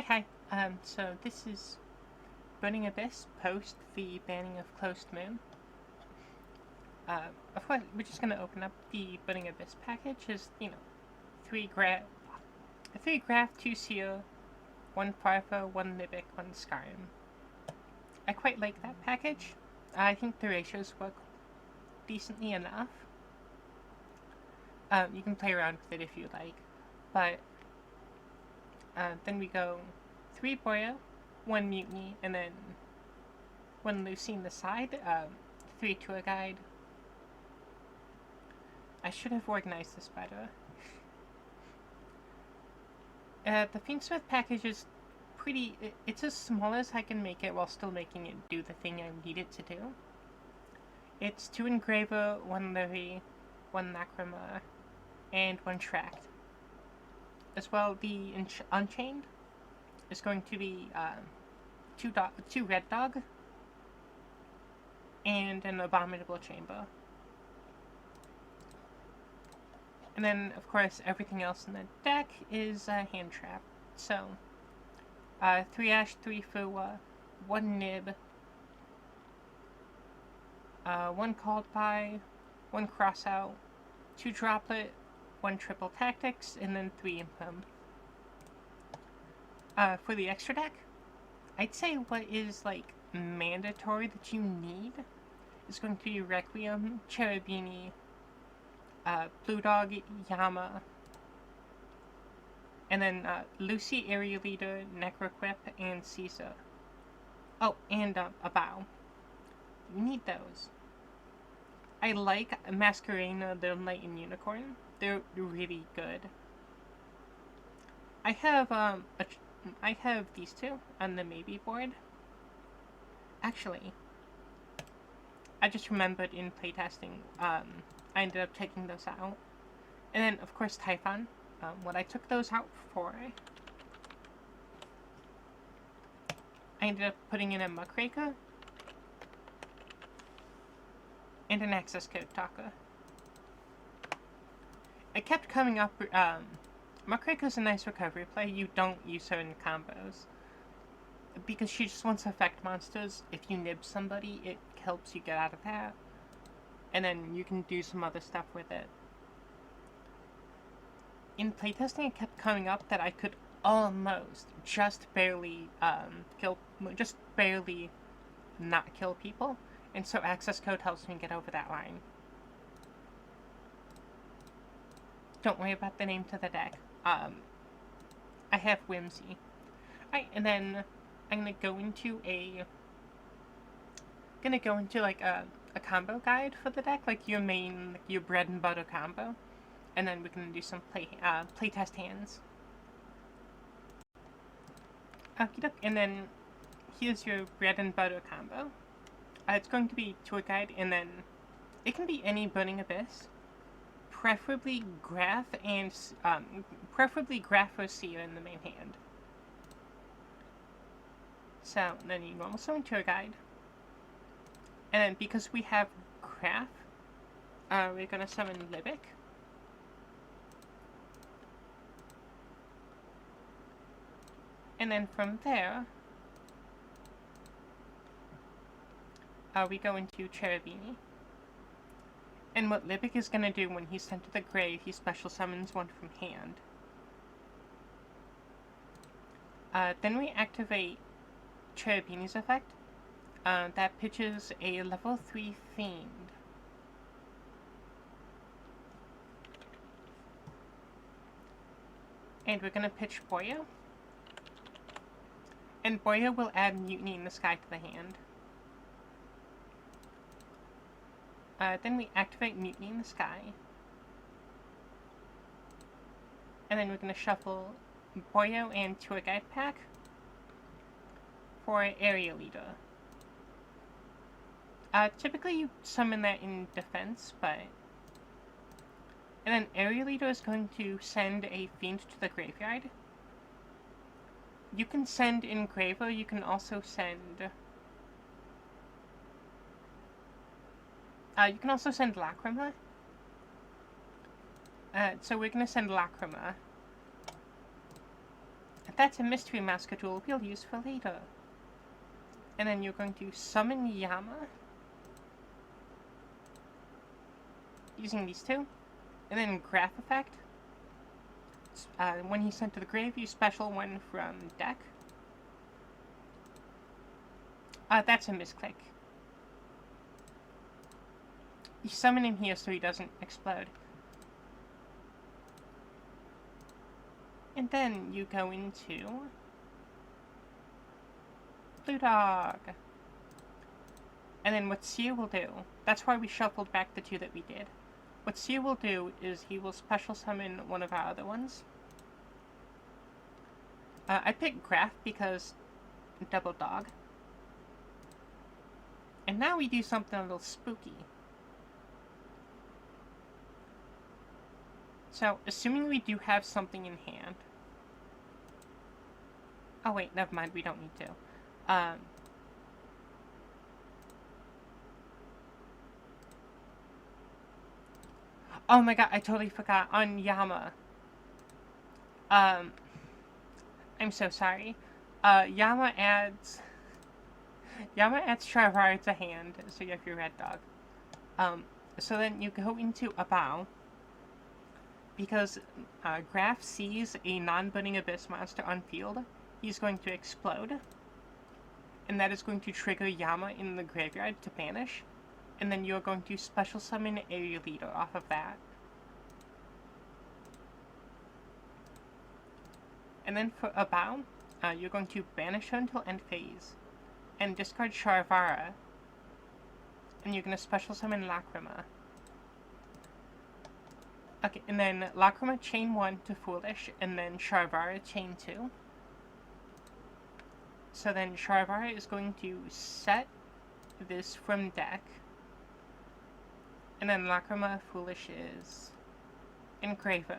Hi. So this is Burning Abyss post the banning of Closed Moon. Of course, we're just gonna open up the Burning Abyss package. Is three graph, two Seer, one Farfa, one Libic, one Skyrim. I quite like that package. I think the ratios work decently enough. You can play around with it if you like, but then we go 3 Boya, 1 Mutiny, and then 1 Lucy in the side, 3 Tour Guide. I should have organized this better. The Fiendsmith package is pretty... It's as small as I can make it while still making it do the thing I need it to do. It's 2 Engraver, 1 Livy, 1 Lacrima, and 1 Tract. As well, the Unchained is going to be 2 Red Dog and an Abominable Chamber. And then, of course, everything else in the deck is hand trap. So, 3 Ash, 3 Fuwa, 1 Nib, 1 Called By, 1 Crossout, 2 Droplet, 1 Triple Tactics, and then 3 Impum. For the extra deck, I'd say what is, like, mandatory that you need is going to be Requiem, Cherubini, Blue Dog, Yama, and then Lucy, Area Leader, Necroquip, and Caesar. Oh, and a Bow. You need those. I like Masquerena, the Knight and Unicorn. They're really good. I have these two on the maybe board. Actually, I just remembered in playtesting, I ended up taking those out. And then, of course, Typhon. What I took those out for, I ended up putting in a Muckraker and an access code talker. It kept coming up. Muckraker's a nice recovery play. You don't use her in combos because she just wants to affect monsters. If you nib somebody, it helps you get out of that, and then you can do some other stuff with it. In playtesting, it kept coming up that I could almost just barely not kill people, and so access code helps me get over that line. Don't worry about the name to the deck. I have Whimsy. Alright, and then I'm gonna go into like a combo guide for the deck, like your main, like your bread and butter combo, and then we're gonna do some playtest hands. And then here's your bread and butter combo. It's going to be Tour Guide, and then it can be any Burning Abyss. Preferably Graph or Seer in the main hand. So then you normal summon Tour Guide, and then because we have Graph, we're gonna summon Libic, and then from there, we go into Cherubini. And what Libic is going to do when he's sent to the grave, he special summons one from hand. Then we activate Cherubini's effect. That pitches a level 3 Fiend. And we're going to pitch Boya. And Boya will add Mutiny in the Sky to the hand. Then we activate Mutiny in the Sky. And then we're going to shuffle Boyo and Tour Guide pack for Area Leader. Typically you summon that in defense, but... And then Area Leader is going to send a Fiend to the graveyard. You can send Engraver, you can also send... you can also send Lacrima. So we're going to send Lacrima. That's a mystery masker tool we'll use for later. And then you're going to summon Yama. Using these two. And then graph effect. When he's sent to the grave, you special one from deck. That's a misclick. You summon him here so he doesn't explode. And then you go into Blue Dog. And then what Seer will do, that's why we shuffled back the two that we did. What Seer will do is he will special summon one of our other ones. I picked Graph because double dog. And now we do something a little spooky. So, assuming we do have something in hand. Oh wait, never mind, we don't need to. Oh my god, I totally forgot. On Yama. I'm so sorry. Yama adds Shrivar to hand, so you have your red dog. So then you go into Abao. Because Graf sees a non-burning abyss monster on field, he's going to explode. And that is going to trigger Yama in the graveyard to banish. And then you're going to special summon Area Leader off of that. And then for Abao, you're going to banish her until end phase. And discard Sharvara. And you're going to special summon Lacrima. Okay, and then Lacrima chain 1 to Foolish, and then Sharvara chain 2. So then Sharvara is going to set this from deck. And then Lacrima Foolish is Engraver.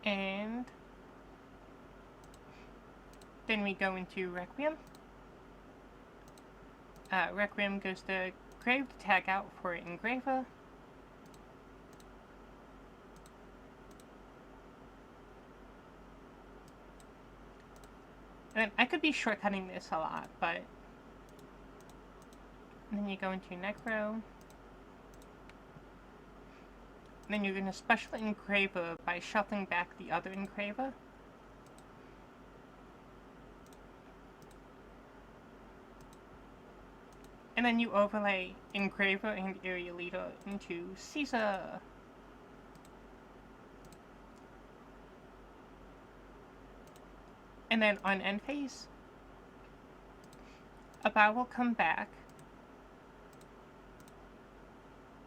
And then we go into Requiem. Requiem goes to Grave to tag out for Engraver. And I could be shortcutting this a lot, but then you go into Necro. And then you're going to special Engraver by shuffling back the other Engraver. And then you overlay Engraver and Area Leader into Caesar. And then on end phase, Abao will come back.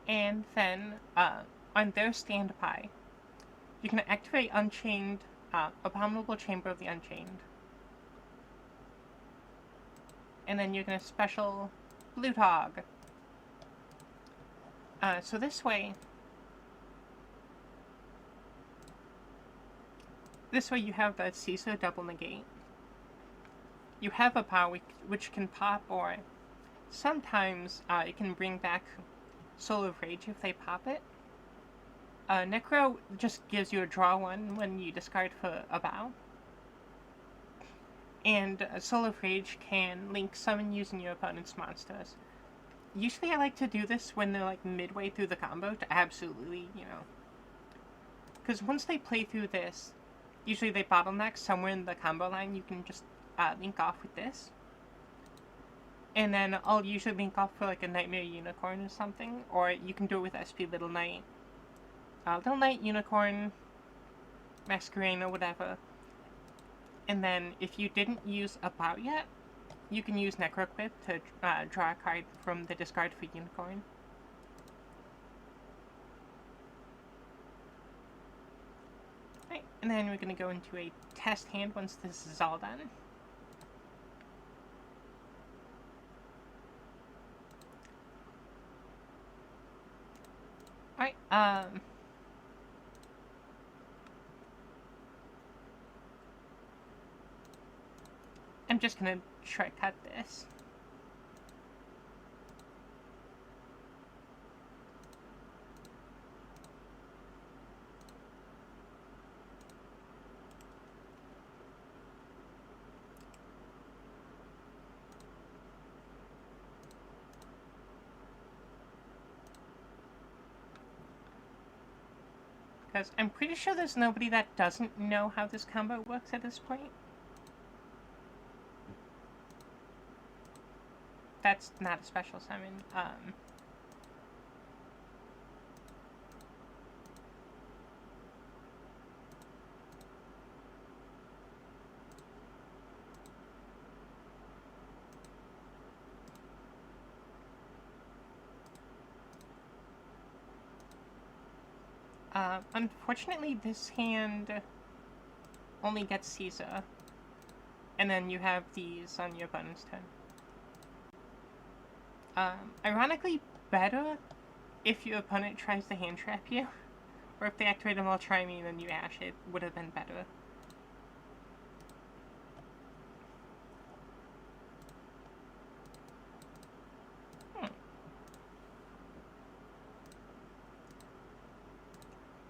And then, on their standby, you can activate Unchained, Abominable Chamber of the Unchained. And then you're going to special Blue Dog. So this way you have the Caesar double negate. You have a power which can pop, or sometimes it can bring back Soul of Rage if they pop it. Necro just gives you a draw one when you discard for Abao. And Soul of Rage can link summon using your opponent's monsters. Usually I like to do this when they're like midway through the combo to absolutely, because once they play through this, usually they bottleneck somewhere in the combo line. You can just link off with this. And then I'll usually link off for like a Nightmare Unicorn or something, or you can do it with SP Little Knight. Little Knight, Unicorn, Masquerade, or whatever. And then, if you didn't use Abao yet, you can use Necroquip to draw a card from the discard for Unicorn. Right, and then we're going to go into a test hand once this is all done. Alright, I'm just gonna shortcut this. Because I'm pretty sure there's nobody that doesn't know how this combo works at this point. That's not a special summon. Unfortunately, this hand only gets Caesar. And then you have these on your opponent's turn. Ironically, better if your opponent tries to hand trap you. Or if they activate them while trying me and then you ash it, would have been better.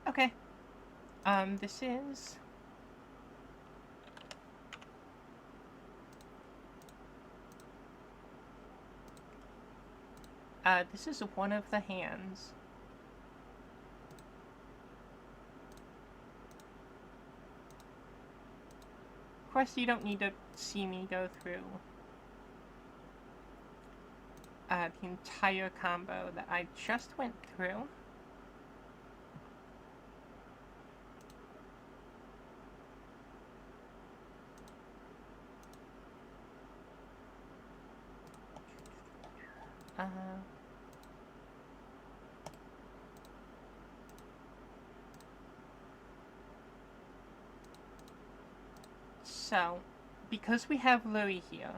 Okay. This is... this is one of the hands. Of course, you don't need to see me go through the entire combo that I just went through. So, because we have Louis here,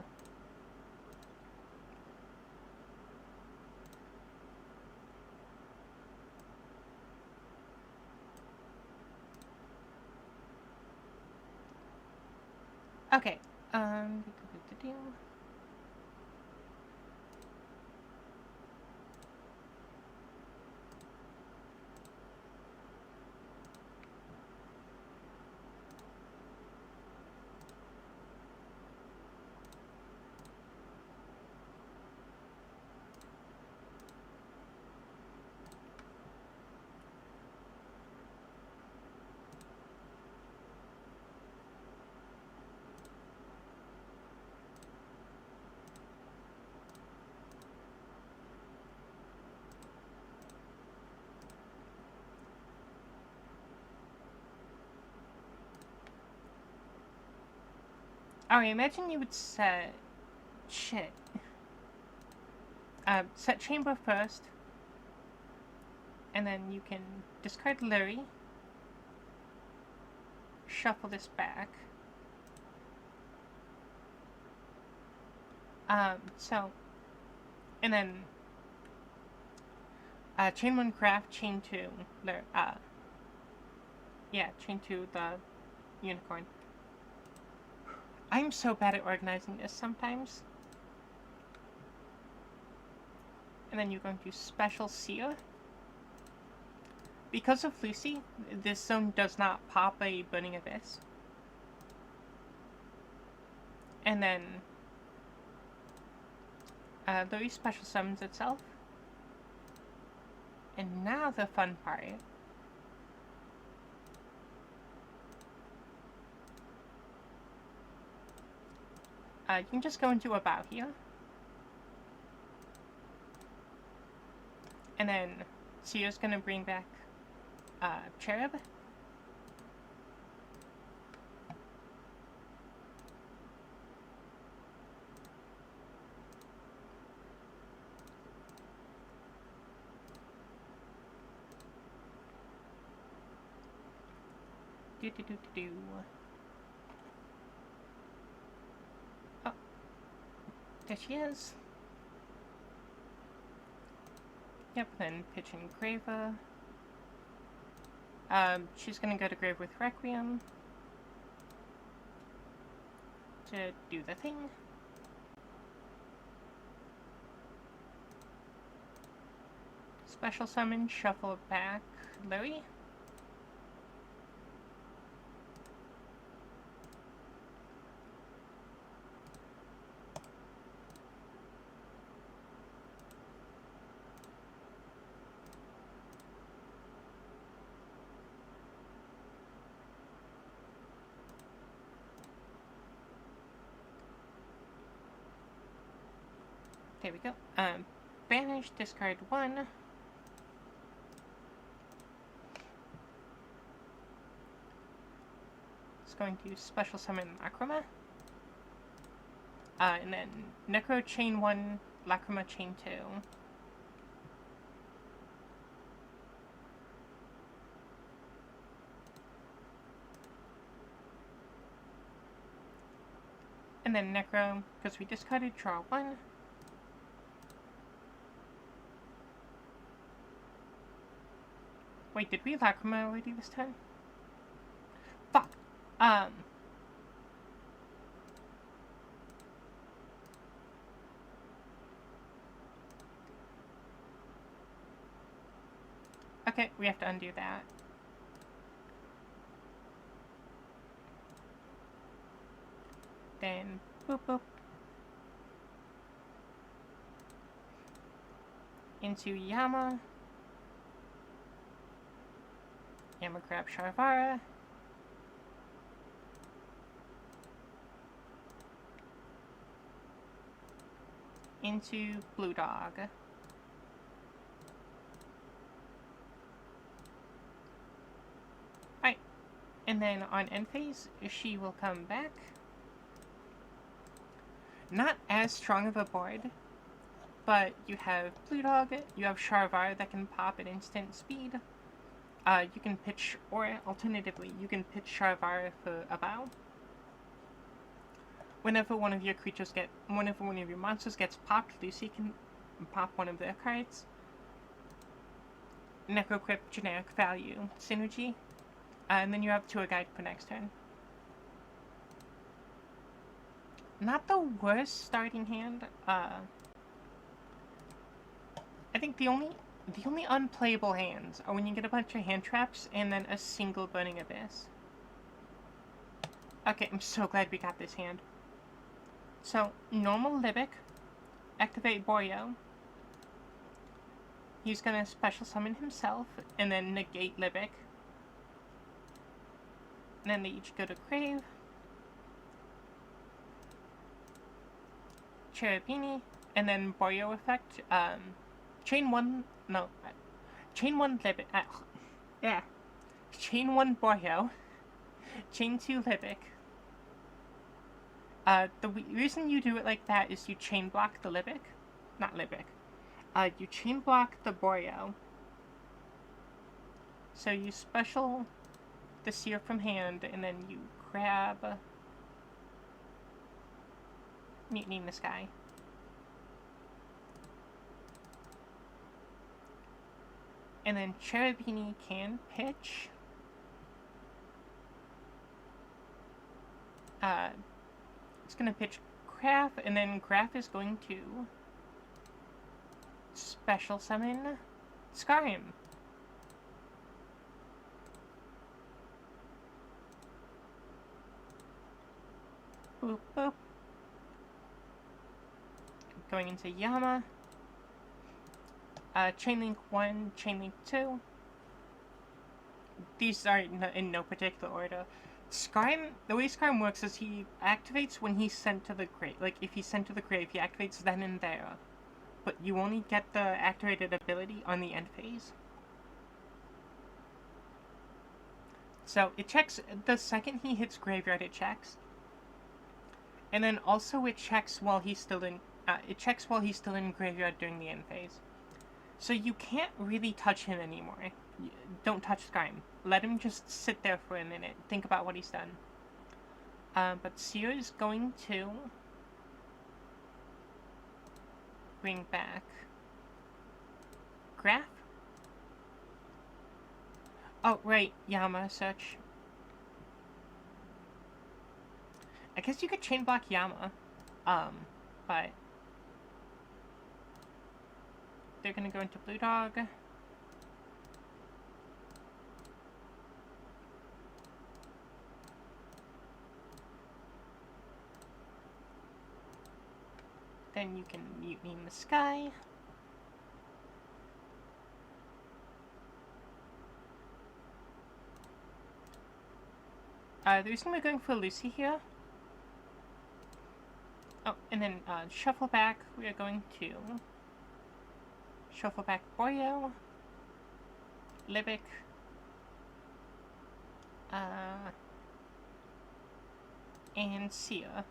okay, alright, imagine you would set... shit. Set Chamber first, and then you can discard Larry, shuffle this back. And then chain 1 craft, chain 2, chain 2 the unicorn. I'm so bad at organizing this sometimes. And then you're going to special seer. Because of Lucy, this zone does not pop a Burning Abyss. And then Louis special summons itself. And now the fun part. You can just go into About here. And then Seer's gonna bring back Cherub. Do. Oh, there she is. Yep, then pitch in Graver. She's gonna go to Grave with Requiem to do the thing. Special summon, shuffle back Louis. There we go. Banish, discard 1. It's going to special summon Lacrima. And then Necro chain 1, Lacrima chain 2. And then Necro, because we discarded, draw 1. Wait, did we Lacrima already this time? Fuck. Okay, we have to undo that. Then, boop boop. Into Yama. Yama grab Sharvara. Into Blue Dog. Right. And then on end phase, she will come back. Not as strong of a board, but you have Blue Dog, you have Sharvara that can pop at instant speed. You can pitch, or alternatively, you can pitch Sharvara for a bow. Whenever one of your monsters gets popped, Lucy can pop one of their cards. Necrocrypt, generic value, synergy, and then you have Tour Guide for next turn. Not the worst starting hand. I think the only unplayable hands are when you get a bunch of hand traps and then a single Burning Abyss. Okay, I'm so glad we got this hand. So, normal Libic, activate Boyo. He's gonna special summon himself, and then negate Libic. And then they each go to Grave. Cherubini, and then Boyo effect, Chain 1 Libic, yeah. Chain 1 Boyo, Chain 2 Libic. The reason you do it like that is you chain block the Libic, not Libic. You chain block the Boyo. So you special the Seer from hand, and then you grab Mutiny in the Sky. And then Cherubini can pitch. It's gonna pitch Graph, and then Graph is going to special summon Skyrim. Boop boop. Going into Yama. Chainlink 1, Chainlink 2. These are in no particular order. Skyrim, the way Skyrim works is he activates when he's sent to the grave. Like, if he's sent to the grave, he activates then and there. But you only get the activated ability on the end phase. So, it checks, the second he hits graveyard, it checks. And then also it checks while he's still in, graveyard during the end phase. So you can't really touch him anymore. Don't touch Skyrim. Let him just sit there for a minute. Think about what he's done. But Seer is going to bring back Graph. Oh, right. Yama, such. I guess you could chain block Yama. But they're gonna go into Blue Dog. Then you can Mutiny in the Sky. The reason we're going for Lucy here, Oh, and then shuffle back, we are going to shuffle back Boyo, Libic, and Sia.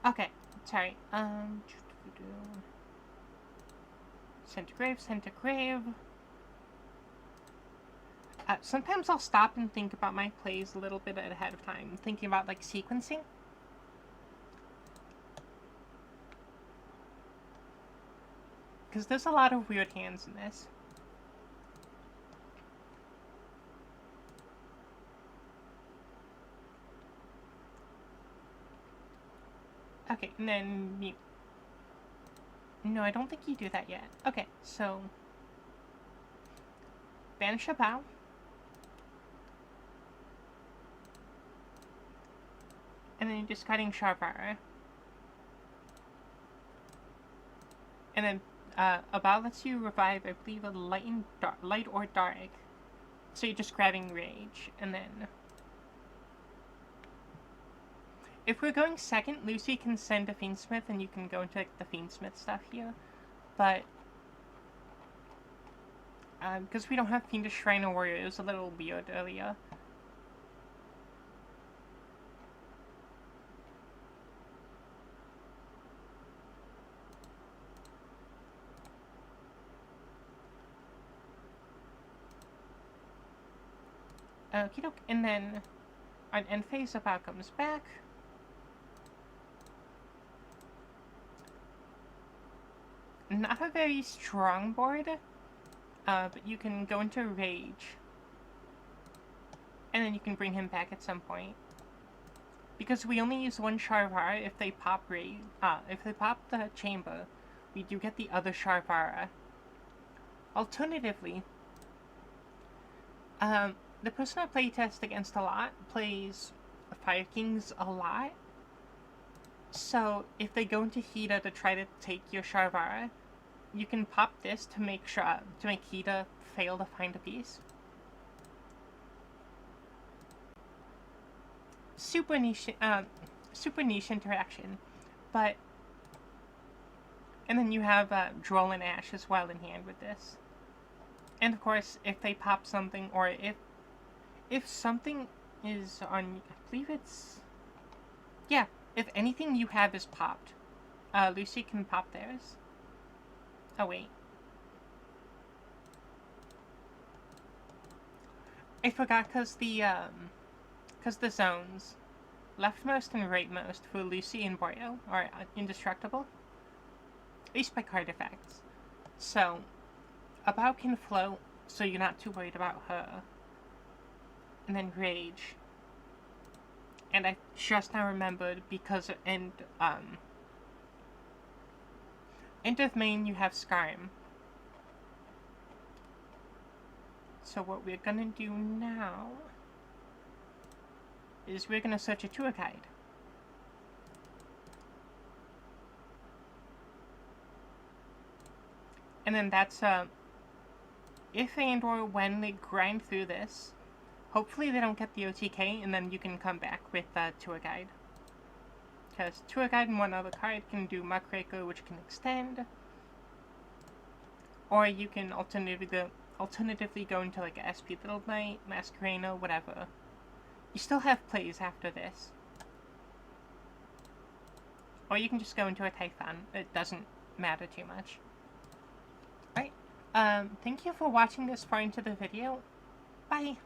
Okay, sorry. Centigrave, Centigrave. Sometimes I'll stop and think about my plays a little bit ahead of time, thinking about like sequencing. Because there's a lot of weird hands in this. Okay, and then mute. No, I don't think you do that yet. Okay, so banish a bow. And then you're discarding Sharp Arrow. And then a bow lets you revive, I believe, a light or dark. So you're just grabbing Rage, and then if we're going second, Lucy can send a Fiendsmith, and you can go into like, the Fiendsmith stuff here. But because we don't have Fiendish Shrine or Warrior, it was a little weird earlier. Okie doke, and then on end phase, the bow comes back. Not a very strong board, but you can go into Rage, and then you can bring him back at some point. Because we only use one Sharvara if they pop if they pop the chamber, we do get the other Sharvara. Alternatively, the person I playtest against a lot plays Fire Kings a lot. So if they go into Hida to try to take your Sharvara, you can pop this to make Hida fail to find a piece. Super niche interaction, but and then you have Droll and Ash as well in hand with this. And of course, if they pop something, or if something is on, I believe it's, yeah, if anything you have is popped, Lucy can pop theirs. Oh wait, I forgot because the zones, leftmost and rightmost for Lucy and Boyo are indestructible, at least by card effects. So a bow can float, so you're not too worried about her. And then Rage. And I just now remembered because end of main you have Skyrim. So what we're gonna do now is we're gonna search a tour guide. And then that's if and or when they grind through this, hopefully they don't get the OTK, and then you can come back with tour guide. Because tour guide and one other card can do Muckraker, which can extend. Or you can alternatively go into like a SP Little Knight, Masquerena, whatever. You still have plays after this. Or you can just go into a Typhon. It doesn't matter too much. Alright. Thank you for watching this far into the video. Bye!